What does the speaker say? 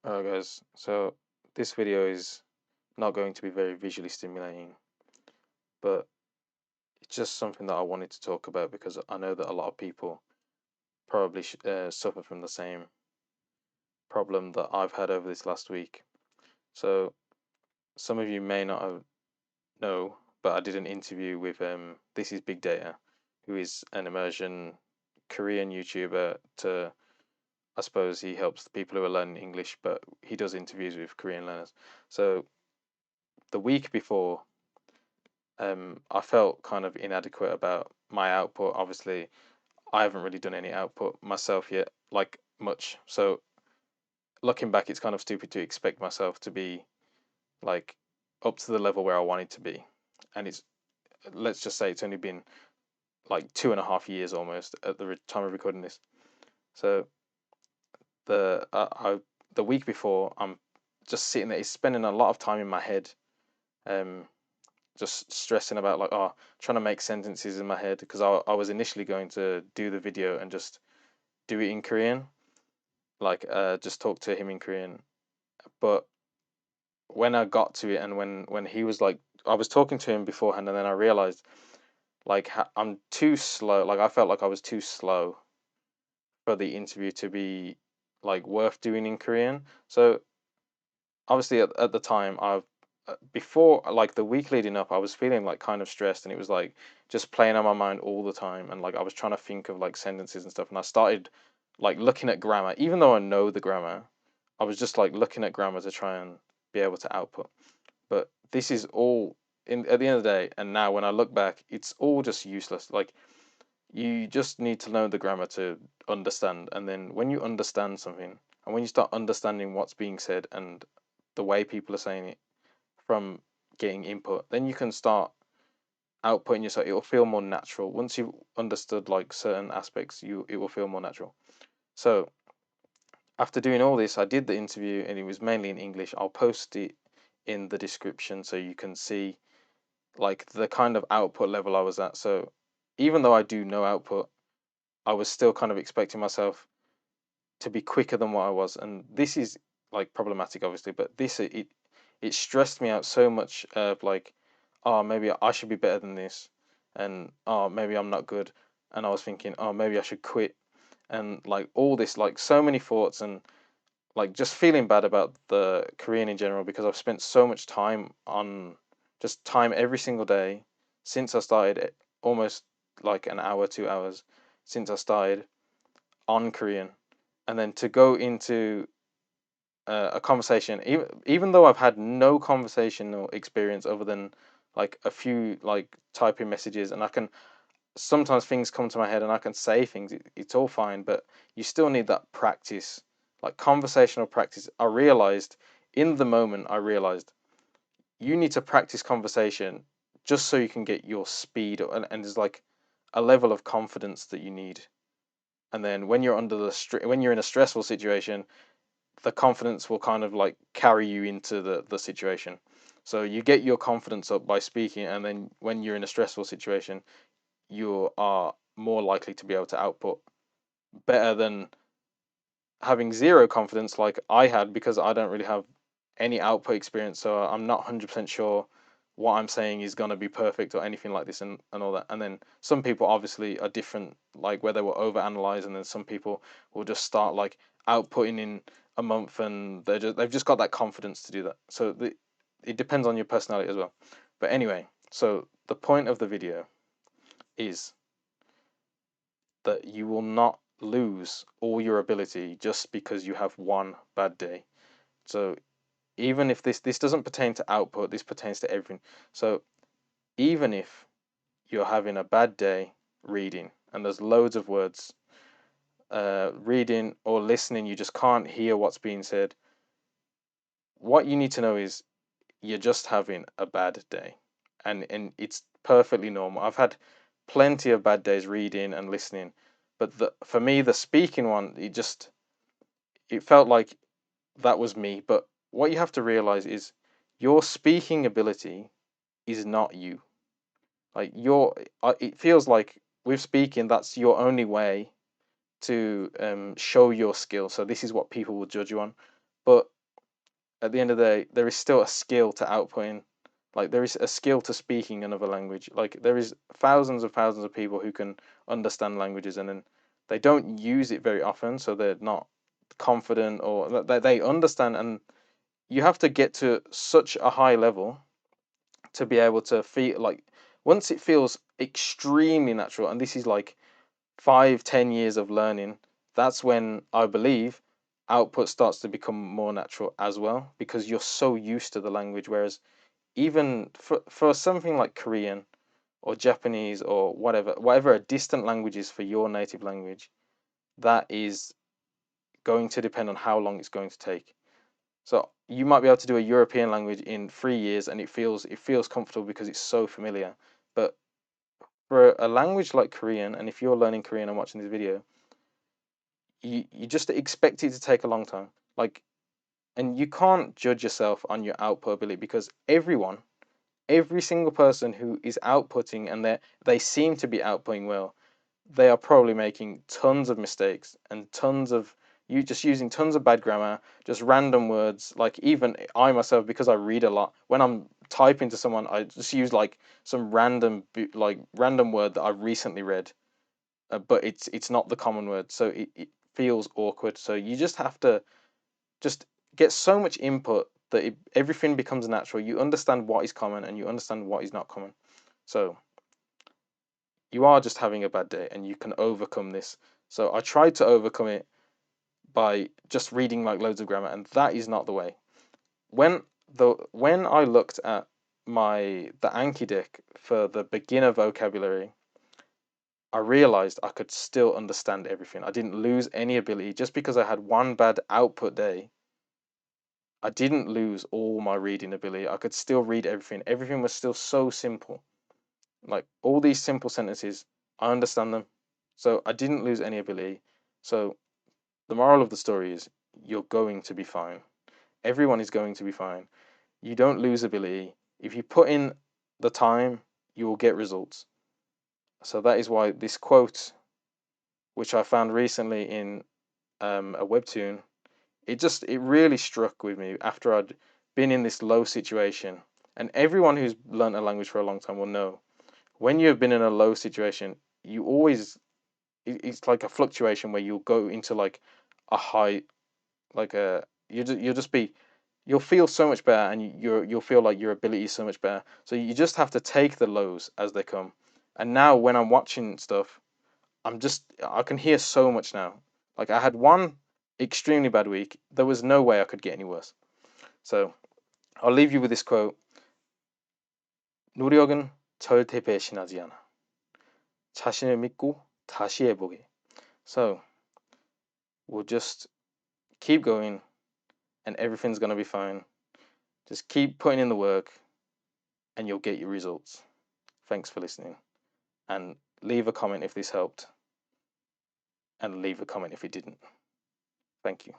Alright guys, so this video is not going to be very visually stimulating, but it's just something that I wanted to talk about because I know that a lot of people probably suffer from the same problem that I've had over this last week. So some of you may not know, but I did an interview with This is Big Data, who is an immersion Korean YouTuber. I suppose he helps the people who are learning English, but he does interviews with Korean learners. So the week before, I felt kind of inadequate about my output. Obviously, I haven't really done any output myself yet, like much. So looking back, it's kind of stupid to expect myself to be like up to the level where I wanted to be. And it's, let's just say it's only been like 2.5 years almost at the time of recording this. So the week before, I'm just sitting there, it's spending a lot of time in my head, um, just stressing about like, trying to make sentences in my head because I was initially going to do the video and just do it in Korean, like just talk to him in Korean. But when I got to it and when he was like, I was talking to him beforehand and then I realized like I'm too slow. Like I felt like I was too slow for the interview to be like worth doing in Korean. So obviously at the time I've before like the week leading up I was feeling like kind of stressed and it was like just playing on my mind all the time and like I was trying to think of like sentences and stuff and I started like looking at grammar even though I know the grammar. I was just like looking at grammar to try and be able to output, but this is all in at the end of the day, and now when I look back it's all just useless. Like you just need to know the grammar to understand, and then when you understand something and when you start understanding what's being said and the way people are saying it from getting input, then you can start outputting yourself. It will feel more natural once you've understood like certain aspects. It will feel more natural. So after doing all this, I did the interview and it was mainly in English. I'll post it in the description so you can see like the kind of output level I was at. So even though I do no output, I was still kind of expecting myself to be quicker than what I was, and this is like problematic, obviously. But it stressed me out so much of like, oh, maybe I should be better than this, and oh, maybe I'm not good, and I was thinking, oh, maybe I should quit, and like all this, like so many thoughts, and like just feeling bad about the Korean in general because I've spent so much time on just time every single day since I started it, almost like an hour, 2 hours since I started on Korean, and then to go into a conversation, even though I've had no conversational experience other than like a few like typing messages, and I can sometimes things come to my head and I can say things. It's all fine, but you still need that practice, like conversational practice. I realized in the moment, I realized you need to practice conversation just so you can get your speed, and there's like a level of confidence that you need. And then when you're under when you're in a stressful situation, the confidence will kind of like carry you into the situation. So you get your confidence up by speaking, and then when you're in a stressful situation, you are more likely to be able to output better than having zero confidence like I had because I don't really have any output experience. So I'm not 100% sure what I'm saying is going to be perfect or anything like this, and all that. And then some people obviously are different, like where they will overanalyze, and then some people will just start like outputting in a month and they've just got that confidence to do that. So it depends on your personality as well. But anyway, so the point of the video is that you will not lose all your ability just because you have one bad day. So even if this doesn't pertain to output, this pertains to everything. So even if you're having a bad day reading and there's loads of words, reading or listening, you just can't hear what's being said. What you need to know is you're just having a bad day, and it's perfectly normal. I've had plenty of bad days reading and listening, but for me the speaking one, it felt like that was me. But what you have to realize is your speaking ability is not you. Like it feels like with speaking, that's your only way to show your skill. So this is what people will judge you on. but at the end of the day, there is still a skill to outputting. Like there is a skill to speaking another language. Like there is thousands of people who can understand languages, and then they don't use it very often, so they're not confident, or they understand. And you have to get to such a high level to be able to feel like, once it feels extremely natural, and this is like 5, 10 years of learning, that's when I believe output starts to become more natural as well, because you're so used to the language. Whereas even for something like Korean or Japanese or whatever a distant language is for your native language, that is going to depend on how long it's going to take. So you might be able to do a European language in 3 years, and it feels comfortable because it's so familiar. But for a language like Korean, and if you're learning Korean and watching this video, you just expect it to take a long time. Like, and you can't judge yourself on your output ability, because every single person who is outputting, and they seem to be outputting well, they are probably making tons of mistakes and tons of, you just using tons of bad grammar, just random words. Like even I myself, because I read a lot, when I'm typing to someone, I just use like some random word that I recently read, but it's not the common word, so it feels awkward. So you just have to just get so much input that everything becomes natural. You understand what is common and you understand what is not common. So you are just having a bad day and you can overcome this. So I tried to overcome it by just reading like loads of grammar, and that is not the way. When I looked at the Anki deck for the beginner vocabulary, I realized I could still understand everything. I didn't lose any ability just because I had one bad output day. I didn't lose all my reading ability. I could still read everything. Everything was still so simple. Like all these simple sentences, I understand them. So I didn't lose any ability. So the moral of the story is you're going to be fine. Everyone is going to be fine. You don't lose ability. If you put in the time, you will get results. So that is why this quote, which I found recently in a webtoon, it really struck with me after I'd been in this low situation. And everyone who's learned a language for a long time will know, when you've been in a low situation, you always it's like a fluctuation where you'll go into like a high, like a you'll just be, you'll feel so much better, and you'll feel like your ability is so much better. So you just have to take the lows as they come. And now when I'm watching stuff, I can hear so much now. Like I had one extremely bad week. There was no way I could get any worse. So I'll leave you with this quote. 노력은 절대 배신하지 않아. 자신을 믿고 다시 해보게. So we'll just keep going, and everything's gonna be fine. Just keep putting in the work and you'll get your results. Thanks for listening. And leave a comment if this helped. And leave a comment if it didn't. Thank you.